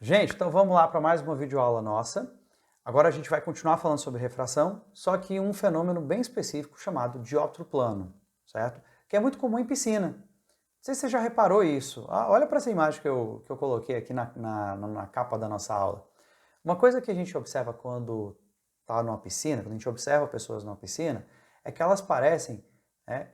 Gente, então vamos lá para mais uma videoaula nossa. Agora a gente vai continuar falando sobre refração, só que um fenômeno bem específico chamado dióptro plano, certo? Que é muito comum em piscina. Não sei se você já reparou isso. Olha para essa imagem que eu coloquei aqui na capa da nossa aula. Uma coisa que a gente observa quando está numa piscina, quando a gente observa pessoas numa piscina, é que elas parecem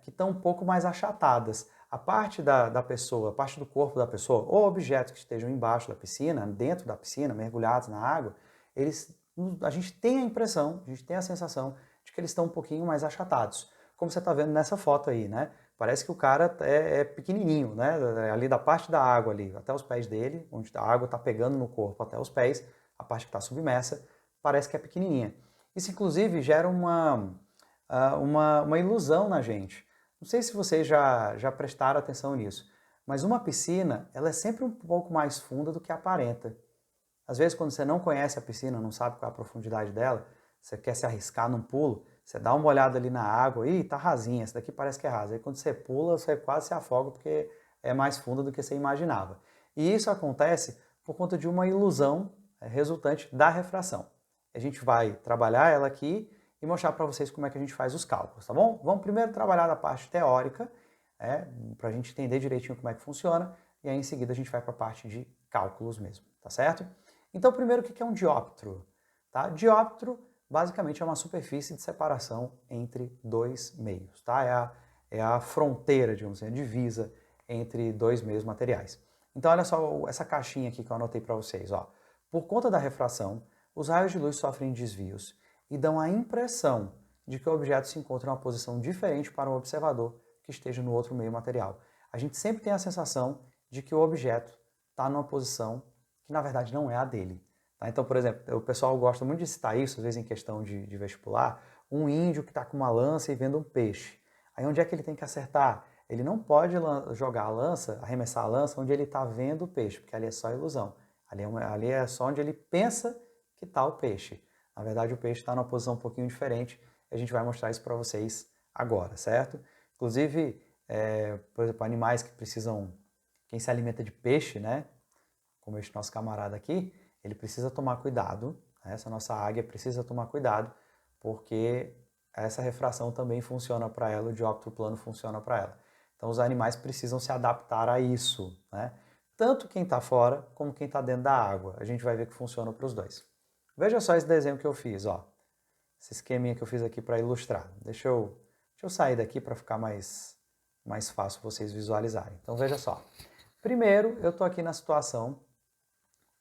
que estão um pouco mais achatadas. A parte da pessoa, a parte do corpo da pessoa, ou objetos que estejam embaixo da piscina, dentro da piscina, mergulhados na água, a gente tem a impressão, a gente tem a sensação de que eles estão um pouquinho mais achatados. Como você está vendo nessa foto aí, né? Parece que o cara é pequenininho, né? Ali da parte da água ali, até os pés dele, onde a água está pegando no corpo até os pés, a parte que está submersa, parece que é pequenininha. Isso, inclusive, gera uma ilusão na gente. Não sei se vocês já prestaram atenção nisso, mas uma piscina, ela é sempre um pouco mais funda do que aparenta. Às vezes, quando você não conhece a piscina, não sabe qual é a profundidade dela, você quer se arriscar num pulo, você dá uma olhada ali na água, e tá rasinha, essa daqui parece que é rasa. Aí quando você pula, você quase se afoga porque é mais funda do que você imaginava. E isso acontece por conta de uma ilusão resultante da refração. A gente vai trabalhar ela aqui e mostrar para vocês como é que a gente faz os cálculos, tá bom? Vamos primeiro trabalhar a parte teórica, para a gente entender direitinho como é que funciona, e aí em seguida a gente vai para a parte de cálculos mesmo, tá certo? Então, primeiro, o que é um dióptro? Tá? Dióptro, basicamente, é uma superfície de separação entre dois meios. Tá? É a fronteira, digamos assim, a divisa entre dois meios materiais. Então, olha só essa caixinha aqui que eu anotei para vocês. Ó. Por conta da refração, os raios de luz sofrem desvios e dão a impressão de que o objeto se encontra em uma posição diferente para um observador que esteja no outro meio material. A gente sempre tem a sensação de que o objeto está numa posição que na verdade não é a dele. Tá? Então, por exemplo, o pessoal gosta muito de citar isso, às vezes em questão de vestibular, um índio que está com uma lança e vendo um peixe. Aí onde é que ele tem que acertar? Ele não pode jogar a lança, arremessar a lança onde ele está vendo o peixe, porque ali é só ilusão. Ali é só onde ele pensa que está o peixe. Na verdade, o peixe está numa posição um pouquinho diferente e a gente vai mostrar isso para vocês agora, certo? Inclusive, por exemplo, animais que precisam, quem se alimenta de peixe, né? Como este nosso camarada aqui, ele precisa tomar cuidado, essa nossa águia precisa tomar cuidado, porque essa refração também funciona para ela, o dióptro plano funciona para ela. Então os animais precisam se adaptar a isso, né? Tanto quem está fora como quem está dentro da água. A gente vai ver que funciona para os dois. Veja só esse desenho que eu fiz, ó. Esse esqueminha que eu fiz aqui para ilustrar. Deixa eu sair daqui para ficar mais fácil vocês visualizarem. Então veja só. Primeiro, eu estou aqui na situação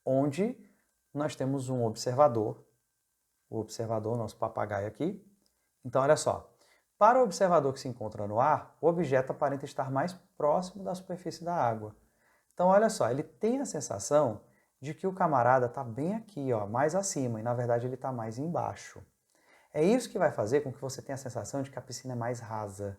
onde nós temos um observador, o observador, nosso papagaio aqui. Então, olha só, para o observador que se encontra no ar, o objeto aparenta estar mais próximo da superfície da água. Então, olha só, ele tem a sensação de que o camarada está bem aqui, ó, mais acima, e na verdade ele está mais embaixo. É isso que vai fazer com que você tenha a sensação de que a piscina é mais rasa.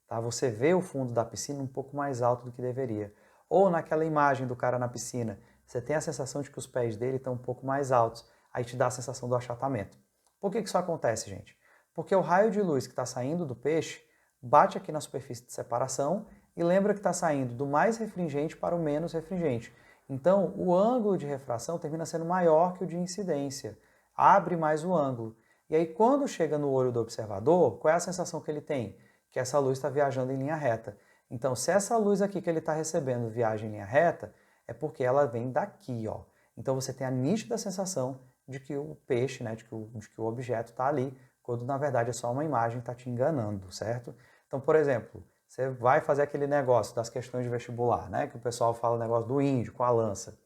Tá? Você vê o fundo da piscina um pouco mais alto do que deveria. Ou naquela imagem do cara na piscina, você tem a sensação de que os pés dele estão um pouco mais altos. Aí te dá a sensação do achatamento. Por que isso acontece, gente? Porque o raio de luz que está saindo do peixe bate aqui na superfície de separação e lembra que está saindo do mais refringente para o menos refringente. Então, o ângulo de refração termina sendo maior que o de incidência. Abre mais o ângulo. E aí, quando chega no olho do observador, qual é a sensação que ele tem? Que essa luz está viajando em linha reta. Então, se essa luz aqui que ele está recebendo viaja em linha reta, é porque ela vem daqui, ó. Então você tem a nítida sensação de que o peixe, né, de que o objeto está ali, quando na verdade é só uma imagem que está te enganando, certo? Então, por exemplo, você vai fazer aquele negócio das questões de vestibular, né, que o pessoal fala o negócio do índio com a lança.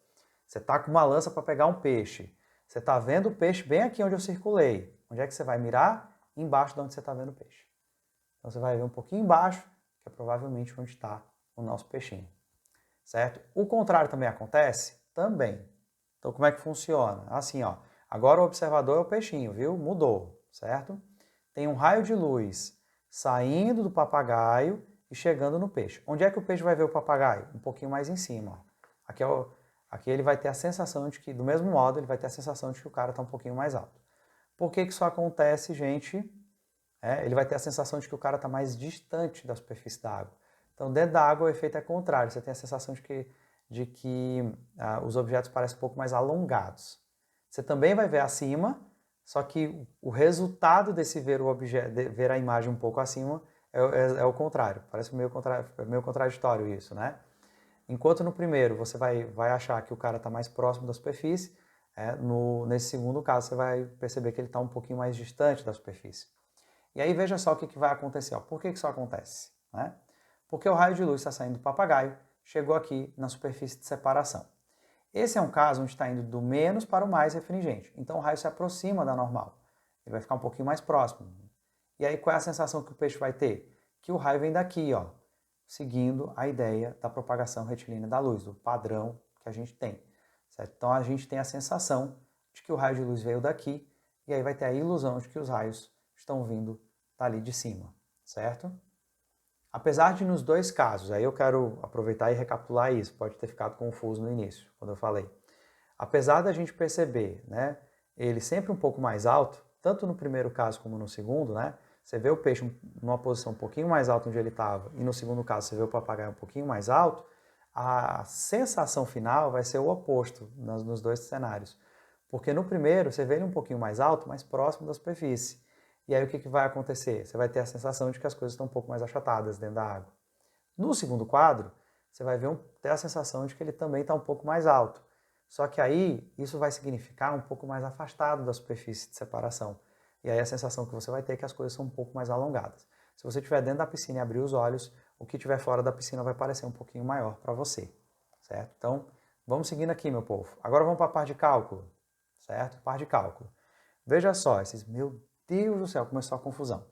Você está com uma lança para pegar um peixe. Você está vendo o peixe bem aqui onde eu circulei. Onde é que você vai mirar? Embaixo de onde você está vendo o peixe. Então você vai ver um pouquinho embaixo, que é provavelmente onde está o nosso peixinho. Certo? O contrário também acontece? Também. Então como é que funciona? Assim, ó. Agora o observador é o peixinho, viu? Mudou, certo? Tem um raio de luz saindo do papagaio e chegando no peixe. Onde é que o peixe vai ver o papagaio? Um pouquinho mais em cima, ó. Aqui ele vai ter a sensação de que, do mesmo modo, ele vai ter a sensação de que o cara está um pouquinho mais alto. Por que isso acontece, gente? Ele vai ter a sensação de que o cara está mais distante da superfície da água. Então, dentro da água, o efeito é contrário. Você tem a sensação de que de que os objetos parecem um pouco mais alongados. Você também vai ver acima, só que o resultado desse ver, ver a imagem um pouco acima é o contrário. Parece meio contraditório isso, né? Enquanto no primeiro você vai achar que o cara está mais próximo da superfície, nesse segundo caso você vai perceber que ele está um pouquinho mais distante da superfície. E aí veja só o que vai acontecer. Ó. Por que isso acontece? Né? Porque o raio de luz está saindo do papagaio, chegou aqui na superfície de separação. Esse é um caso onde está indo do menos para o mais refringente. Então o raio se aproxima da normal. Ele vai ficar um pouquinho mais próximo. E aí qual é a sensação que o peixe vai ter? Que o raio vem daqui, ó, seguindo a ideia da propagação retilínea da luz, do padrão que a gente tem. Certo? Então a gente tem a sensação de que o raio de luz veio daqui, e aí vai ter a ilusão de que os raios estão vindo dali de cima, certo? Apesar de nos dois casos, aí eu quero aproveitar e recapitular isso, pode ter ficado confuso no início, quando eu falei. Apesar da gente perceber, né, ele sempre um pouco mais alto, tanto no primeiro caso como no segundo, né, você vê o peixe numa posição um pouquinho mais alta onde ele estava, e no segundo caso você vê o papagaio um pouquinho mais alto, a sensação final vai ser o oposto nos dois cenários. Porque no primeiro você vê ele um pouquinho mais alto, mais próximo da superfície. E aí o que vai acontecer? Você vai ter a sensação de que as coisas estão um pouco mais achatadas dentro da água. No segundo quadro, você vai ter a sensação de que ele também está um pouco mais alto. Só que aí isso vai significar um pouco mais afastado da superfície de separação. E aí a sensação que você vai ter é que as coisas são um pouco mais alongadas. Se você estiver dentro da piscina e abrir os olhos, o que estiver fora da piscina vai parecer um pouquinho maior para você. Certo? Então, vamos seguindo aqui, meu povo. Agora vamos para a parte de cálculo. Certo? Parte de cálculo. Veja só, meu Deus do céu, começou a confusão.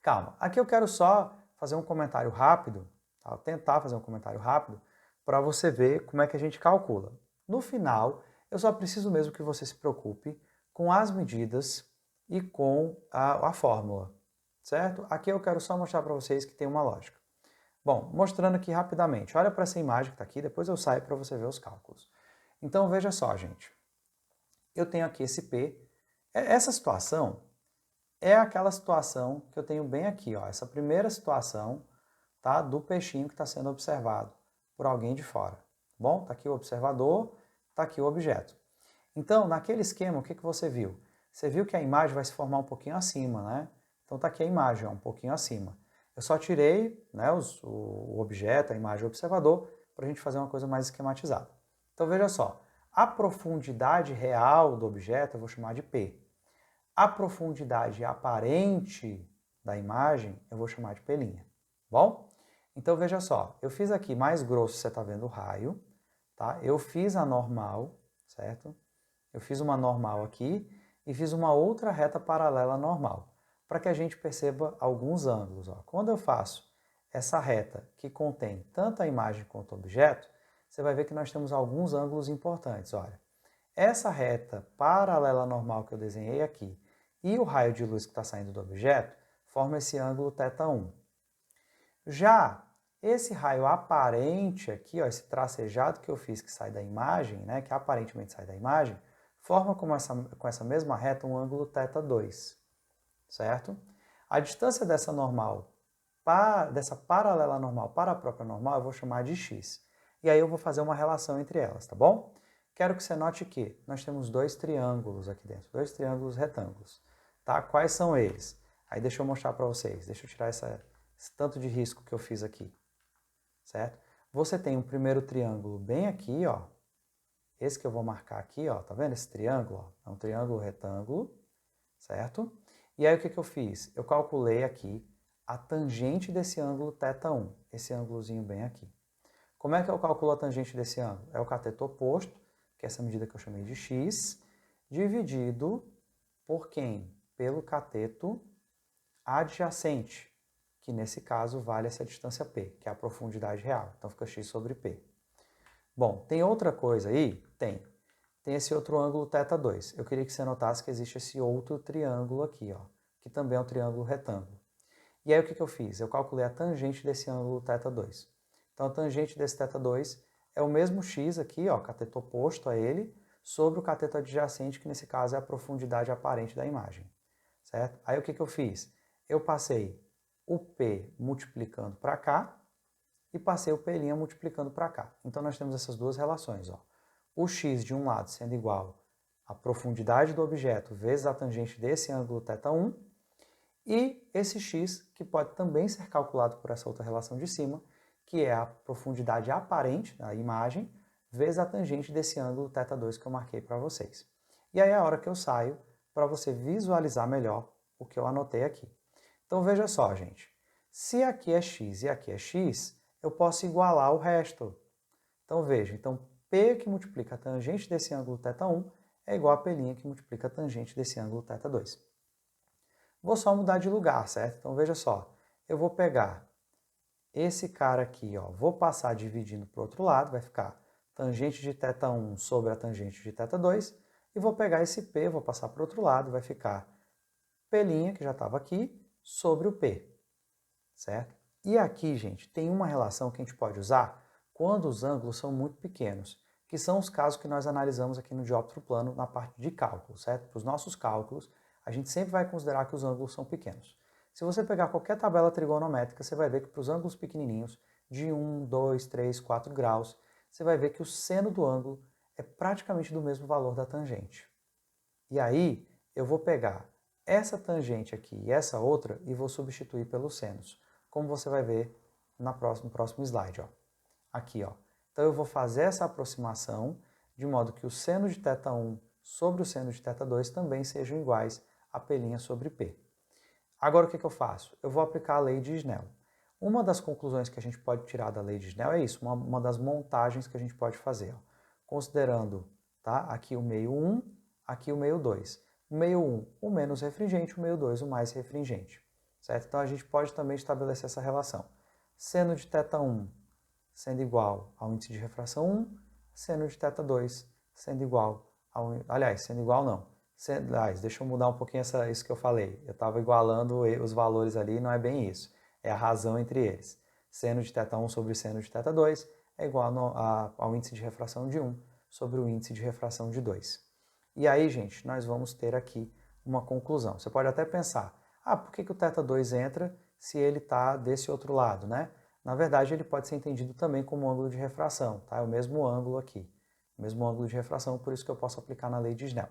Calma, aqui eu quero só fazer um comentário rápido, tá? Tentar fazer um comentário rápido, para você ver como é que a gente calcula. No final, eu só preciso mesmo que você se preocupe com as medidas e com a fórmula, certo? Aqui eu quero só mostrar para vocês que tem uma lógica. Bom, mostrando aqui rapidamente, olha para essa imagem que está aqui, depois eu saio para você ver os cálculos. Então veja só, gente, eu tenho aqui esse P, essa situação é aquela situação que eu tenho bem aqui, ó, essa primeira situação, tá, do peixinho que está sendo observado por alguém de fora. Bom, está aqui o observador, está aqui o objeto. Então, naquele esquema, o que você viu? Você viu que a imagem vai se formar um pouquinho acima, né? Então está aqui a imagem, ó, um pouquinho acima. Eu só tirei, né, o objeto, a imagem, o observador, para a gente fazer uma coisa mais esquematizada. Então veja só, a profundidade real do objeto eu vou chamar de P. A profundidade aparente da imagem eu vou chamar de P'. Bom? Então veja só, eu fiz aqui mais grosso, você está vendo o raio, tá? Eu fiz a normal, certo? Eu fiz uma normal aqui e fiz uma outra reta paralela normal, para que a gente perceba alguns ângulos. Ó. Quando eu faço essa reta que contém tanto a imagem quanto o objeto, você vai ver que nós temos alguns ângulos importantes. Olha, essa reta paralela normal que eu desenhei aqui e o raio de luz que está saindo do objeto forma esse ângulo θ1. Já esse raio aparente aqui, ó, esse tracejado que eu fiz que sai da imagem, né, que aparentemente sai da imagem, forma com essa mesma reta um ângulo θ2, certo? A distância dessa normal, dessa paralela normal para a própria normal, eu vou chamar de x. E aí eu vou fazer uma relação entre elas, tá bom? Quero que você note que nós temos dois triângulos aqui dentro, dois triângulos retângulos. Tá? Quais são eles? Aí deixa eu mostrar para vocês, deixa eu tirar esse tanto de risco que eu fiz aqui. Certo? Você tem um primeiro triângulo bem aqui, ó. Esse que eu vou marcar aqui, ó, tá vendo esse triângulo? Ó? É um triângulo retângulo, certo? E aí o que eu fiz? Eu calculei aqui a tangente desse ângulo θ1, esse ângulozinho bem aqui. Como é que eu calculo a tangente desse ângulo? É o cateto oposto, que é essa medida que eu chamei de x, dividido por quem? Pelo cateto adjacente, que nesse caso vale essa distância P, que é a profundidade real. Então fica x sobre P. Bom, tem outra coisa aí? Tem. Tem esse outro ângulo θ2. Eu queria que você notasse que existe esse outro triângulo aqui, ó, que também é um triângulo retângulo. E aí o que eu fiz? Eu calculei a tangente desse ângulo θ2. Então a tangente desse θ2 é o mesmo x aqui, ó, cateto oposto a ele, sobre o cateto adjacente, que nesse caso é a profundidade aparente da imagem. Certo? Aí o que eu fiz? Eu passei o P multiplicando para cá e passei o P' multiplicando para cá. Então nós temos essas duas relações, ó. O x de um lado sendo igual à profundidade do objeto vezes a tangente desse ângulo θ1, e esse x, que pode também ser calculado por essa outra relação de cima, que é a profundidade aparente da imagem, vezes a tangente desse ângulo θ2 que eu marquei para vocês. E aí é a hora que eu saio para você visualizar melhor o que eu anotei aqui. Então veja só, gente. Se aqui é x e aqui é x, eu posso igualar o resto. Então veja, P que multiplica a tangente desse ângulo θ1 é igual a P' que multiplica a tangente desse ângulo θ2. Vou só mudar de lugar, certo? Então veja só, eu vou pegar esse cara aqui, ó, vou passar dividindo para o outro lado, vai ficar tangente de θ1 sobre a tangente de θ2, e vou pegar esse P, vou passar para o outro lado, vai ficar P', que já estava aqui, sobre o P, certo? E aqui, gente, tem uma relação que a gente pode usar quando os ângulos são muito pequenos, que são os casos que nós analisamos aqui no dióptro plano na parte de cálculo, certo? Para os nossos cálculos, a gente sempre vai considerar que os ângulos são pequenos. Se você pegar qualquer tabela trigonométrica, você vai ver que para os ângulos pequenininhos, de 1, 2, 3, 4 graus, você vai ver que o seno do ângulo é praticamente do mesmo valor da tangente. E aí, eu vou pegar essa tangente aqui e essa outra e vou substituir pelos senos, como você vai ver no próximo slide. Ó. Aqui, ó. Então eu vou fazer essa aproximação de modo que o seno de θ1 sobre o seno de θ2 também sejam iguais a P' sobre P. Agora o que eu faço? Eu vou aplicar a lei de Snell. Uma das conclusões que a gente pode tirar da lei de Snell é isso, uma das montagens que a gente pode fazer. Ó. Considerando tá, aqui o meio 1, aqui o meio 2. O meio 1, o menos refringente, o meio 2, o mais refringente. Certo? Então a gente pode também estabelecer essa relação. Seno de θ1 sendo igual ao índice de refração 1, seno de θ2 sendo igual ao... Aliás, sendo igual não. Deixa eu mudar um pouquinho isso que eu falei. Eu estava igualando os valores ali, não é bem isso. É a razão entre eles. Seno de θ1 sobre seno de θ2 é igual ao índice de refração de 1 sobre o índice de refração de 2. E aí, gente, nós vamos ter aqui uma conclusão. Você pode até pensar, por que o θ2 entra se ele está desse outro lado, né? Na verdade, ele pode ser entendido também como ângulo de refração, tá? É o mesmo ângulo aqui, o mesmo ângulo de refração, por isso que eu posso aplicar na lei de Snell.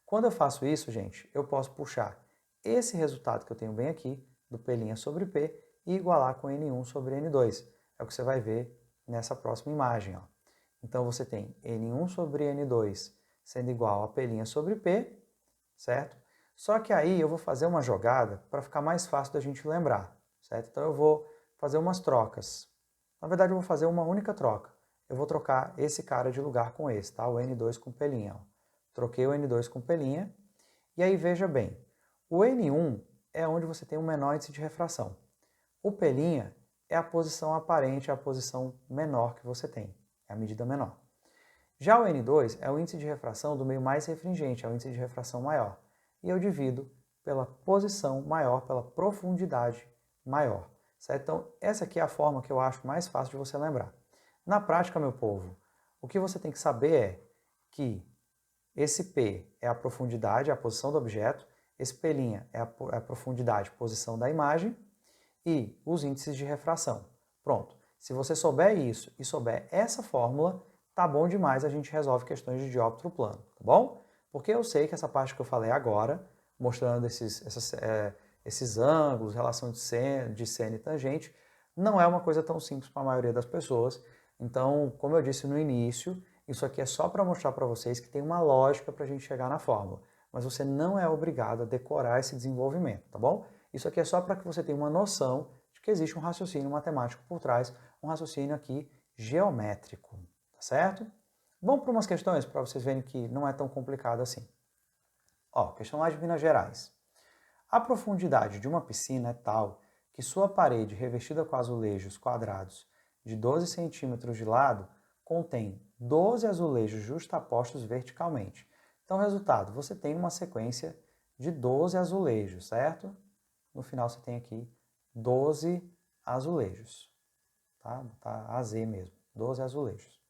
Quando eu faço isso, gente, eu posso puxar esse resultado que eu tenho bem aqui, do P' sobre P, e igualar com N1 sobre N2. É o que você vai ver nessa próxima imagem. Ó. Então você tem N1 sobre N2 sendo igual a P' sobre P, certo? Só que aí eu vou fazer uma jogada para ficar mais fácil da gente lembrar, certo? Então eu vou fazer umas trocas. Na verdade, eu vou fazer uma única troca. Eu vou trocar esse cara de lugar com esse, tá? O N2 com P'. Ó. Troquei o N2 com P'. E aí, veja bem, o N1 é onde você tem um menor índice de refração. O P' é a posição aparente, é a posição menor que você tem, é a medida menor. Já o N2 é o índice de refração do meio mais refringente, é o índice de refração maior. E eu divido pela posição maior, pela profundidade maior. Certo? Então, essa aqui é a forma que eu acho mais fácil de você lembrar. Na prática, meu povo, o que você tem que saber é que esse P é a profundidade, a posição do objeto, esse P' é a profundidade, posição da imagem, e os índices de refração. Pronto. Se você souber isso e souber essa fórmula, tá bom demais, a gente resolve questões de dióptro plano, tá bom? Porque eu sei que essa parte que eu falei agora, mostrando esses ângulos, relação de seno e tangente, não é uma coisa tão simples para a maioria das pessoas. Então, como eu disse no início, isso aqui é só para mostrar para vocês que tem uma lógica para a gente chegar na fórmula. Mas você não é obrigado a decorar esse desenvolvimento, tá bom? Isso aqui é só para que você tenha uma noção de que existe um raciocínio matemático por trás, um raciocínio aqui geométrico, tá certo? Vamos para umas questões para vocês verem que não é tão complicado assim. Ó, questão lá de Minas Gerais. A profundidade de uma piscina é tal que sua parede revestida com azulejos quadrados de 12 centímetros de lado contém 12 azulejos justapostos verticalmente. Então, resultado, você tem uma sequência de 12 azulejos, certo? No final você tem aqui 12 azulejos, tá? Tá AZ mesmo, 12 azulejos.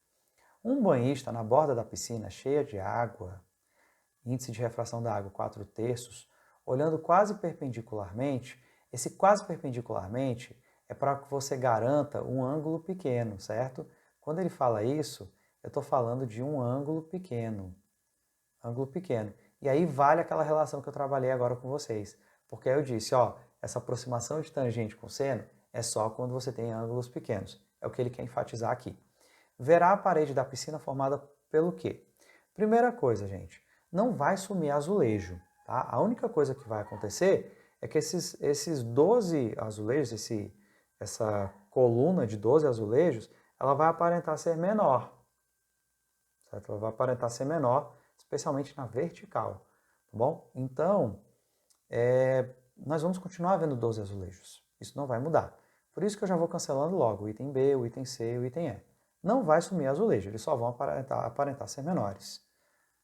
Um banhista na borda da piscina cheia de água, índice de refração da água 4/3, olhando quase perpendicularmente, esse quase perpendicularmente é para que você garanta um ângulo pequeno, certo? Quando ele fala isso, eu estou falando de um ângulo pequeno. Ângulo pequeno. E aí vale aquela relação que eu trabalhei agora com vocês. Porque aí eu disse, ó, essa aproximação de tangente com seno é só quando você tem ângulos pequenos. É o que ele quer enfatizar aqui. Verá a parede da piscina formada pelo quê? Primeira coisa, gente, não vai sumir azulejo. Tá? A única coisa que vai acontecer é que esses 12 azulejos, essa coluna de 12 azulejos, ela vai aparentar ser menor. Certo? Ela vai aparentar ser menor, especialmente na vertical. Tá bom? Então, nós vamos continuar vendo 12 azulejos. Isso não vai mudar. Por isso que eu já vou cancelando logo o item B, o item C e o item E. Não vai sumir azulejo, eles só vão aparentar ser menores.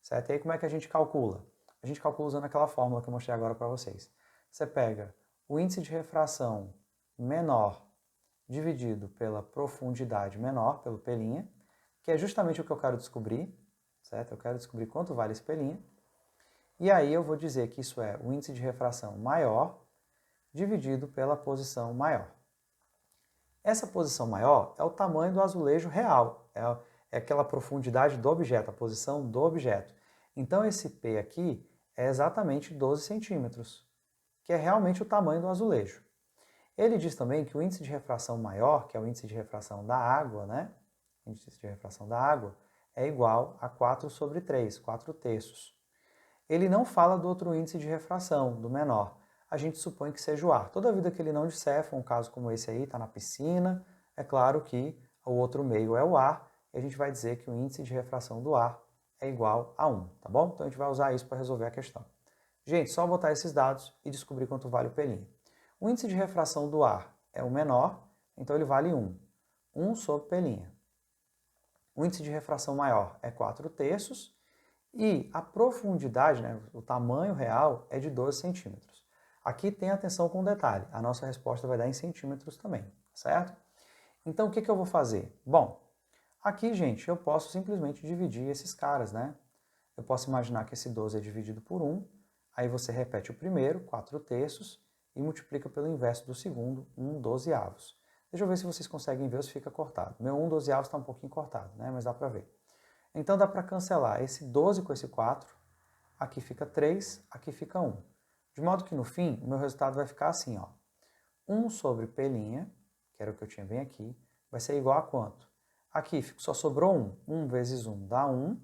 Certo? E aí como é que a gente calcula? A gente calcula usando aquela fórmula que eu mostrei agora para vocês. Você pega o índice de refração menor dividido pela profundidade menor, pelo pelinha, que é justamente o que eu quero descobrir, certo? Eu quero descobrir quanto vale esse pelinha. E aí eu vou dizer que isso é o índice de refração maior dividido pela posição maior. Essa posição maior é o tamanho do azulejo real, é aquela profundidade do objeto, a posição do objeto. Então esse P aqui é exatamente 12 centímetros, que é realmente o tamanho do azulejo. Ele diz também que o índice de refração maior, que é o índice de refração da água, né? O índice de refração da água é igual a 4 sobre 3, 4 terços. Ele não fala do outro índice de refração, do menor. A gente supõe que seja o ar. Toda vida que ele não disser, for um caso como esse aí, está na piscina, é claro que o outro meio é o ar, e a gente vai dizer que o índice de refração do ar é igual a 1, tá bom? Então a gente vai usar isso para resolver a questão. Gente, só botar esses dados e descobrir quanto vale o pelinho. O índice de refração do ar é o menor, então ele vale 1. 1 sobre pelinha. O índice de refração maior é 4 terços, e a profundidade, né, o tamanho real, é de 12 centímetros. Aqui tem atenção com detalhe, a nossa resposta vai dar em centímetros também, certo? Então o que eu vou fazer? Bom, aqui, gente, eu posso simplesmente dividir esses caras, né? Eu posso imaginar que esse 12 é dividido por 1, aí você repete o primeiro, 4 terços, e multiplica pelo inverso do segundo, 1 dozeavos. Deixa eu ver se vocês conseguem ver ou se fica cortado. Meu 1 dozeavos está um pouquinho cortado, né? Mas dá para ver. Então dá para cancelar esse 12 com esse 4, aqui fica 3, aqui fica 1. De modo que no fim, o meu resultado vai ficar assim, ó. 1 sobre pelinha, que era o que eu tinha bem aqui, vai ser igual a quanto? Aqui só sobrou 1. 1 vezes 1 dá 1,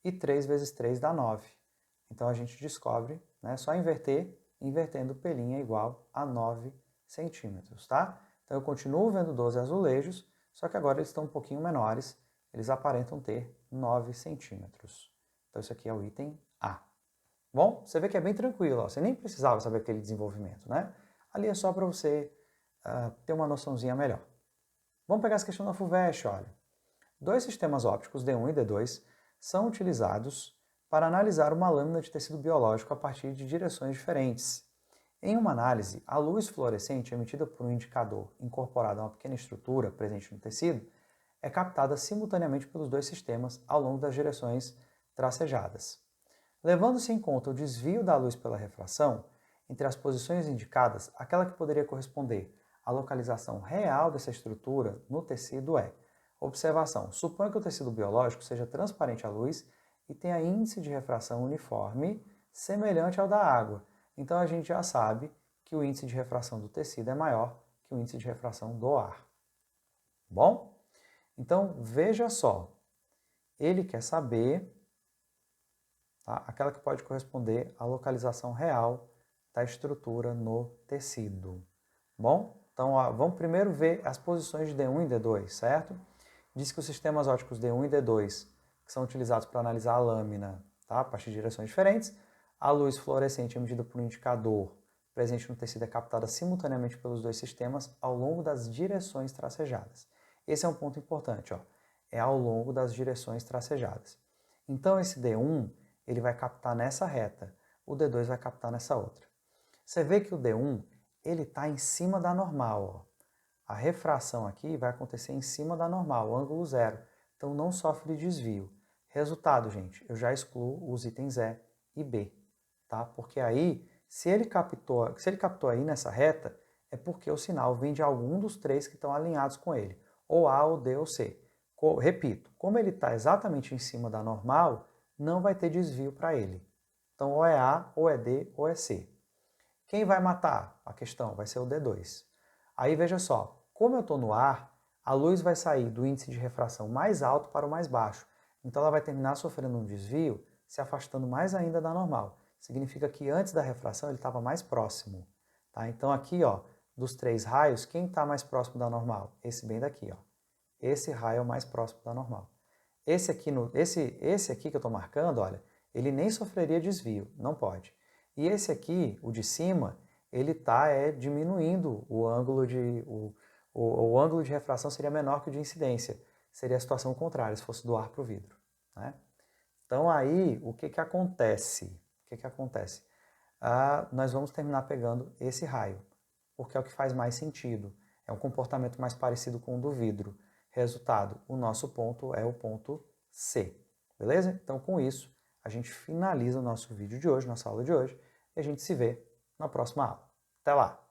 e 3 vezes 3 dá 9. Então a gente descobre, né, só invertendo pelinha é igual a 9 centímetros, tá? Então eu continuo vendo 12 azulejos, só que agora eles estão um pouquinho menores, eles aparentam ter 9 centímetros. Então isso aqui é o item A. Bom, você vê que é bem tranquilo, ó. Você nem precisava saber aquele desenvolvimento, né? Ali é só para você ter uma noçãozinha melhor. Vamos pegar essa questão da FUVEST, olha. Dois sistemas ópticos, D1 e D2, são utilizados para analisar uma lâmina de tecido biológico a partir de direções diferentes. Em uma análise, a luz fluorescente emitida por um indicador incorporado a uma pequena estrutura presente no tecido é captada simultaneamente pelos dois sistemas ao longo das direções tracejadas. Levando-se em conta o desvio da luz pela refração, entre as posições indicadas, aquela que poderia corresponder à localização real dessa estrutura no tecido é: observação, suponha que o tecido biológico seja transparente à luz e tenha índice de refração uniforme semelhante ao da água. Então a gente já sabe que o índice de refração do tecido é maior que o índice de refração do ar. Bom? Então veja só, ele quer saber, tá, aquela que pode corresponder à localização real da estrutura no tecido. Bom? Então ó, vamos primeiro ver as posições de D1 e D2, certo? Diz que os sistemas ópticos D1 e D2, que são utilizados para analisar a lâmina, tá, a partir de direções diferentes, a luz fluorescente emitida por um indicador presente no tecido é captada simultaneamente pelos dois sistemas ao longo das direções tracejadas. Esse é um ponto importante, ó. É ao longo das direções tracejadas. Então esse D1 ele vai captar nessa reta, o D2 vai captar nessa outra. Você vê que o D1 ele está em cima da normal, ó. A refração aqui vai acontecer em cima da normal, ângulo zero. Então não sofre desvio. Resultado, gente, eu já excluo os itens E e B, tá? Porque aí, se ele captou aí nessa reta, é porque o sinal vem de algum dos três que estão alinhados com ele, ou A, ou D, ou C. Repito, como ele está exatamente em cima da normal, não vai ter desvio para ele. Então, ou é A, ou é D, ou é C. Quem vai matar a questão? Vai ser o D2. Aí veja só, como eu estou no ar, a luz vai sair do índice de refração mais alto para o mais baixo. Então ela vai terminar sofrendo um desvio, se afastando mais ainda da normal. Significa que antes da refração ele estava mais próximo. Tá? Então aqui, ó, dos três raios, quem está mais próximo da normal? Esse bem daqui, ó. Esse raio é o mais próximo da normal. Esse aqui que eu estou marcando, olha, ele nem sofreria desvio, não pode. E esse aqui, o de cima, ele está diminuindo o ângulo o ângulo de refração seria menor que o de incidência. Seria a situação contrária, se fosse do ar para o vidro. Né? Então aí, o que acontece? Nós vamos terminar pegando esse raio, porque é o que faz mais sentido. É um comportamento mais parecido com o do vidro. Resultado, o nosso ponto é o ponto C. Beleza? Então, com isso, a gente finaliza o nosso vídeo de hoje, nossa aula de hoje, e a gente se vê na próxima aula. Até lá!